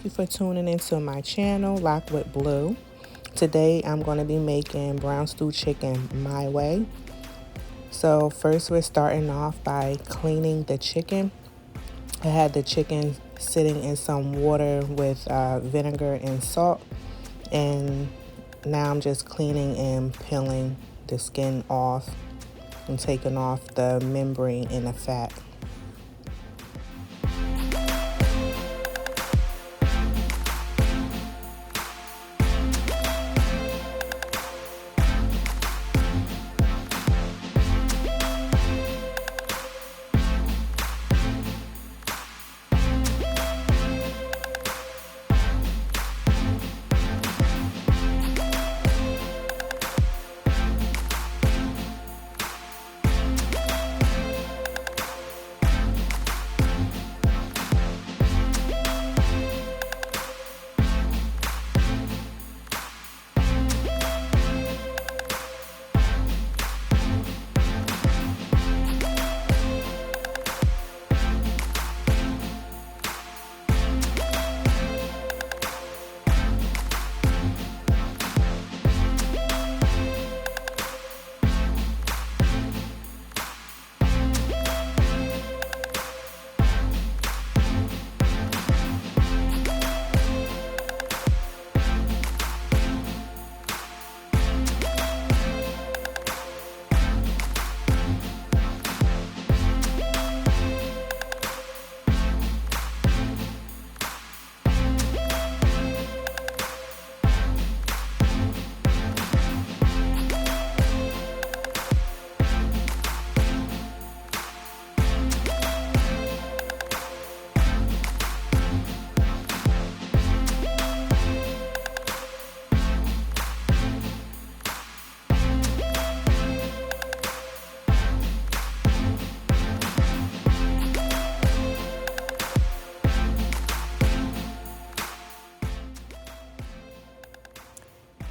Thank you for tuning into my channel, Lock with Blue. Today I'm going to be making brown stew chicken my way. So first we're starting off by cleaning the chicken. I had the chicken sitting in some water with vinegar and salt, and now I'm just cleaning and peeling the skin off and taking off the membrane and the fat.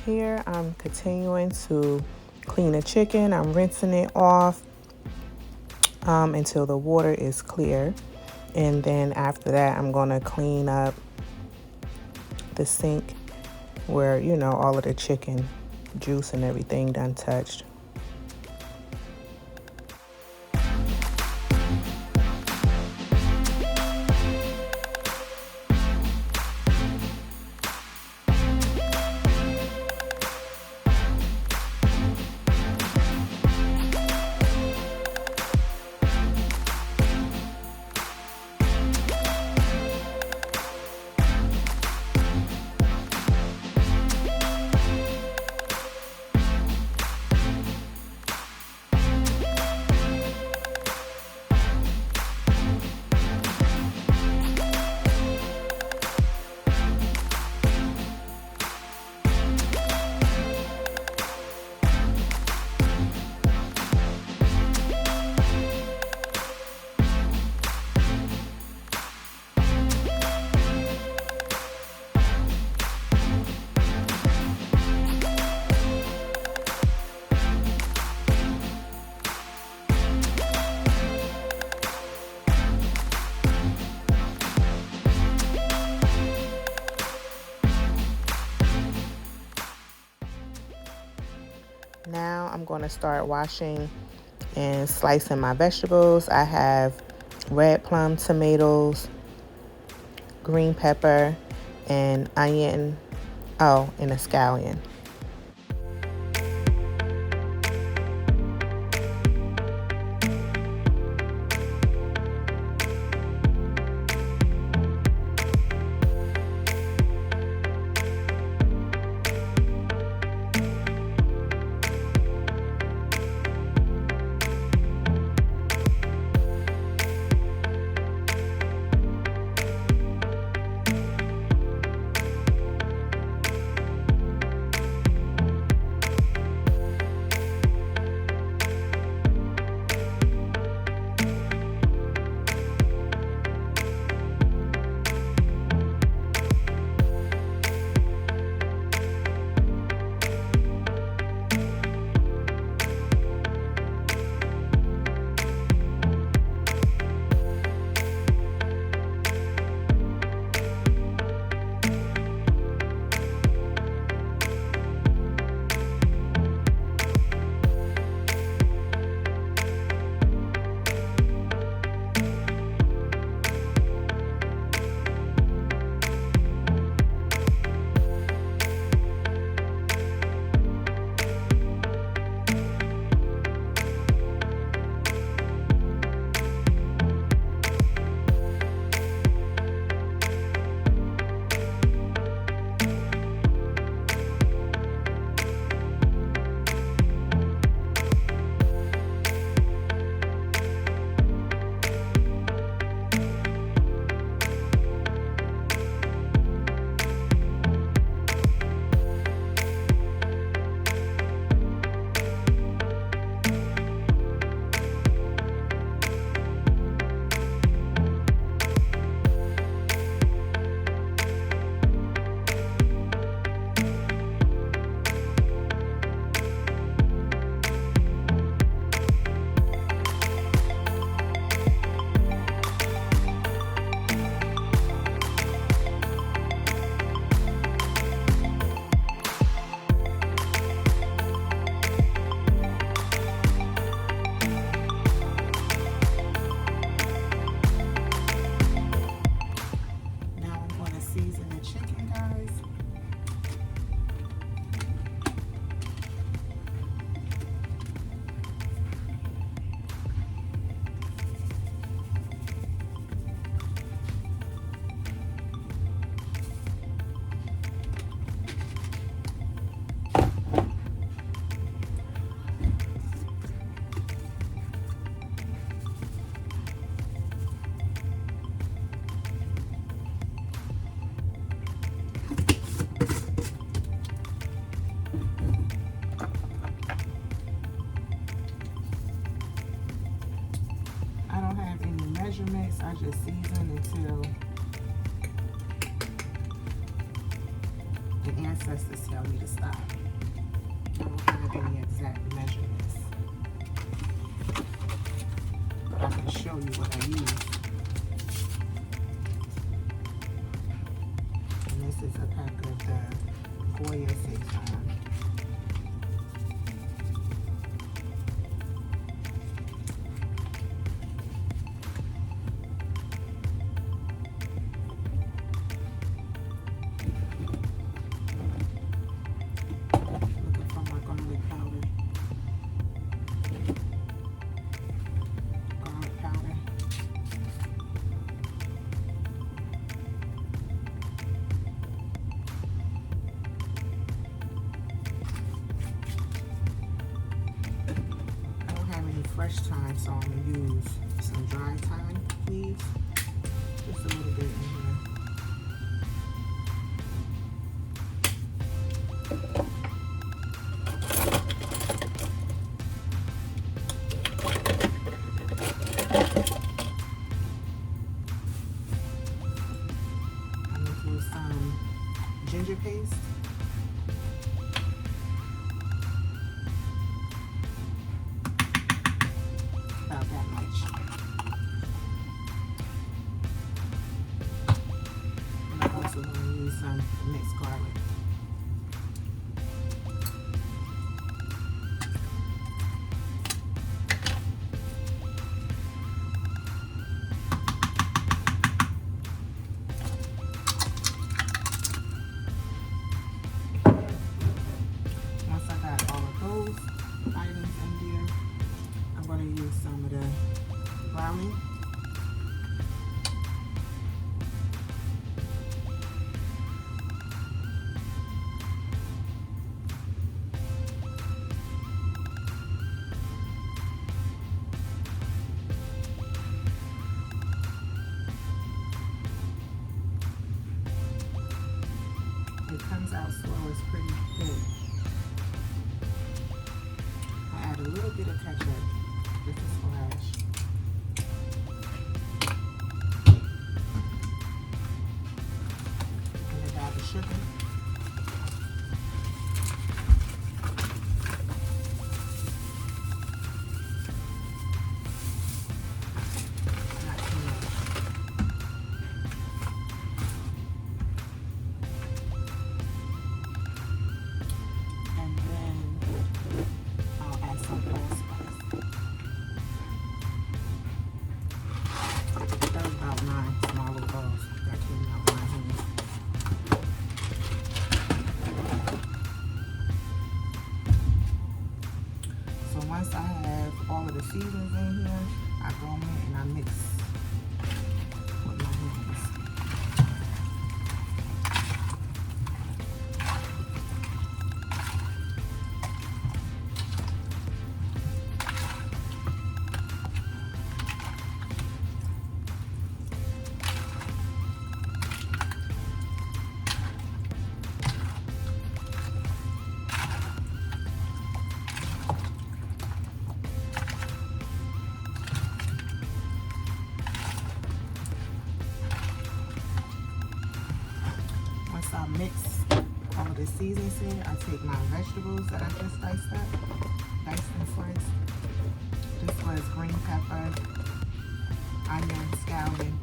Here I'm continuing to clean the chicken. I'm rinsing it off until the water is clear, and then after that I'm going to clean up the sink where all of the chicken juice and everything done touched. Now I'm going to start washing and slicing my vegetables. I have red plum tomatoes, green pepper, and onion, and a scallion. the ancestors tell me to stop. I don't have any exact measurements, but I can show you what I use. And this is a pack of the Goya Saison. Fresh thyme, so I'm going to use some dry thyme, please. Just a little bit in here. I'm going to do some ginger paste. Some mixed garlic. Once I got all of those items in there, I'm going to use some of the brownie. It comes out slow, it's pretty good. I add a little bit of ketchup, just a splash. And I got the sugar. Once I have all of the seasonings in here, I go in and I mix with my hands. I mix all of the seasonings in, I take my vegetables that I just diced and sliced. This was green pepper, onion, scallion,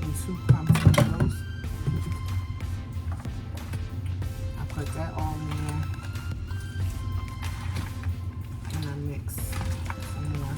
and 2 clumps of tomatoes. I put that all in there, and I mix some more.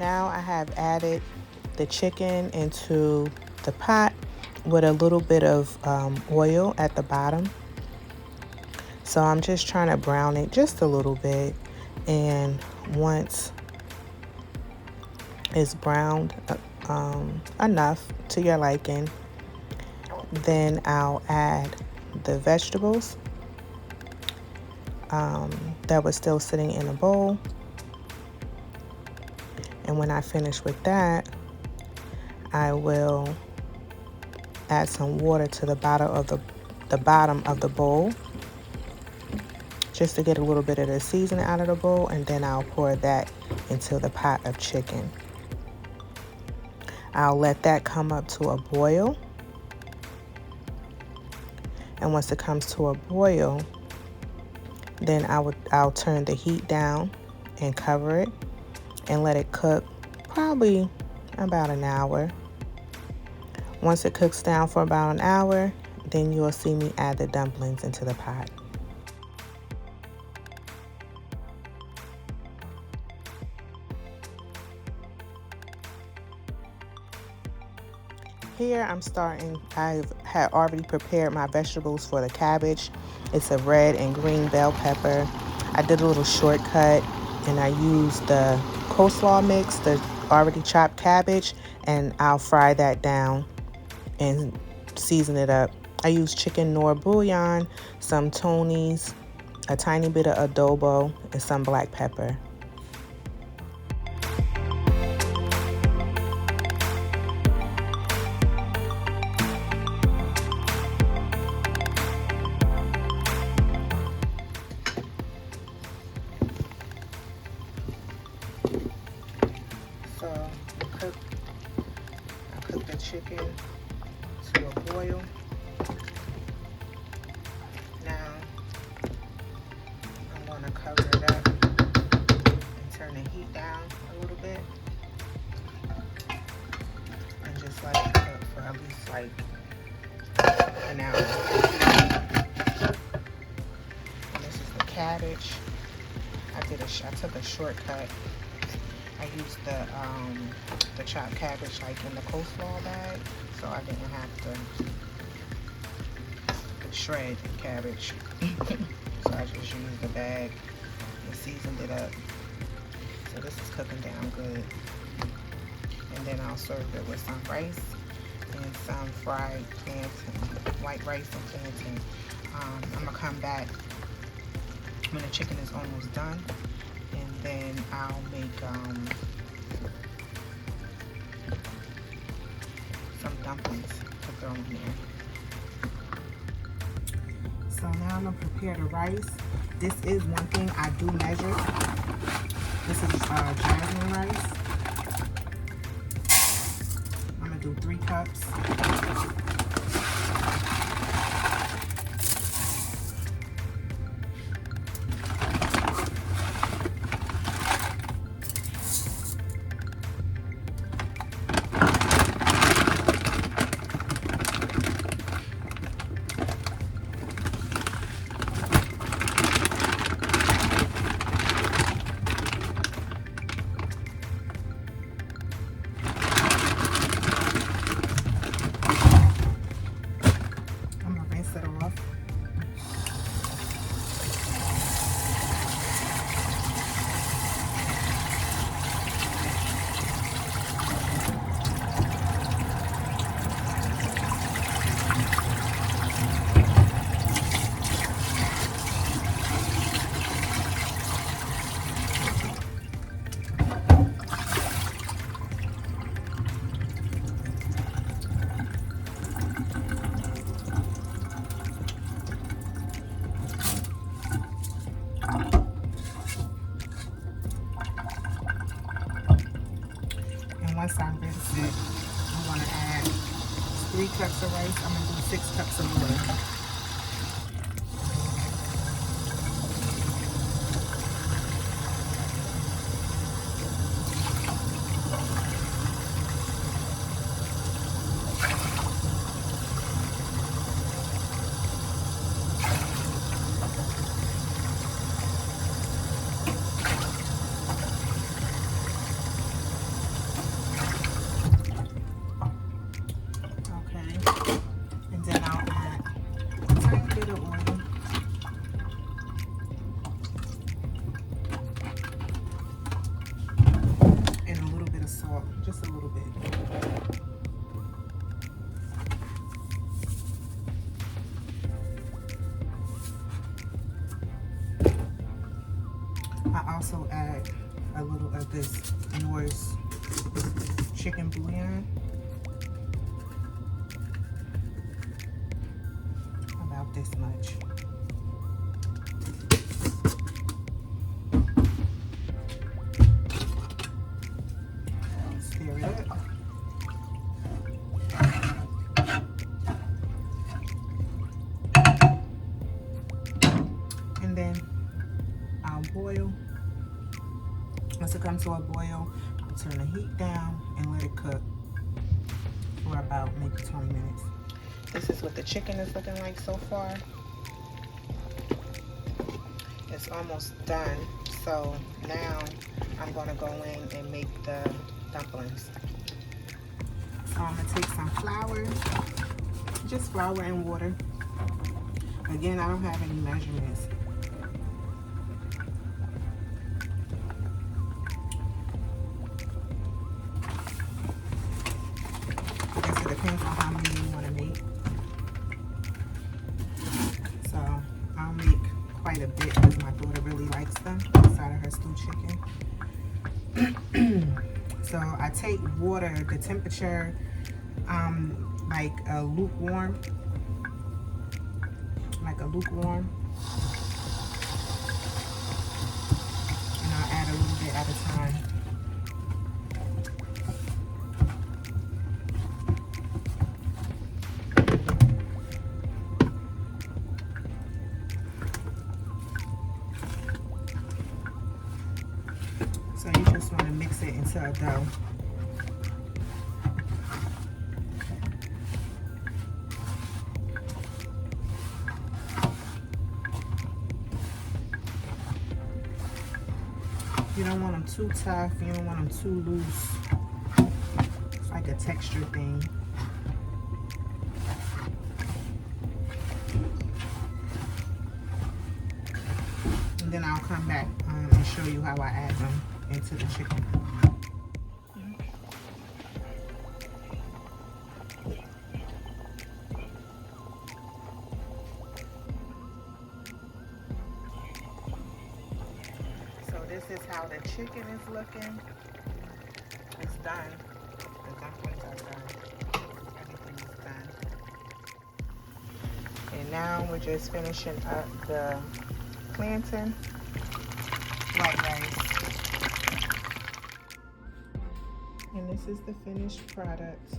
now I have added the chicken into the pot with a little bit of oil at the bottom. So I'm just trying to brown it just a little bit, and once it's browned enough to your liking, then I'll add the vegetables that was still sitting in a bowl. And when I finish with that, I will add some water to the bottom of the bowl, just to get a little bit of the seasoning out of the bowl, and then I'll pour that into the pot of chicken. I'll let that come up to a boil. And once it comes to a boil, then I'll turn the heat down and cover it and let it cook probably about an hour. Once it cooks down for about an hour, then you'll see me add the dumplings into the pot. Here I had already prepared my vegetables for the cabbage. It's a red and green bell pepper. I did a little shortcut and I used the coleslaw mix, the already chopped cabbage, and I'll fry that down and season it up. I used chicken nor bouillon, some Tony's, a tiny bit of adobo, and some black pepper. So I cook the chicken to a boil. Now I'm going to cover it up and turn the heat down a little bit and just let it cook for at least like an hour. And this is the cabbage. I took a shortcut. I used the chopped cabbage like in the coleslaw bag, so I didn't have to shred cabbage. So I just used the bag and seasoned it up. So this is cooking down good. And then I'll serve it with some rice and some fried plantain, white rice and plantain. I'm gonna come back when the chicken is almost done, and then I'll make some dumplings to throw in there. So now I'm gonna prepare the rice. This is one thing I do measure. This is jasmine rice. I'm gonna do 3 cups. Set it off. Once I rinse it, I'm going to add 3 cups of rice. I'm going to do 6 cups of water. also add a little of this Norse chicken bouillon. About this much. Stir it up. And then I'll boil. Once it comes to a boil, I'll turn the heat down and let it cook for about maybe 20 minutes. This is what the chicken is looking like so far. It's almost done. So now I'm gonna go in and make the dumplings. So I'm gonna take some flour, just flour and water. Again, I don't have any measurements. I guess it depends on how many you want to make. So I'll make quite a bit because my daughter really likes them inside of her stewed chicken. So I take water, the temperature, like a lukewarm. And I'll add a little bit at a time. So you just want to mix it into a dough. You don't want them too tough, you don't want them too loose. It's like a texture thing. And then I'll come back and show you how I add them into the chicken. This is how the chicken is looking. It's done. The dumplings are done. Everything is done. And now we're just finishing up the plantain white rice. And this is the finished product.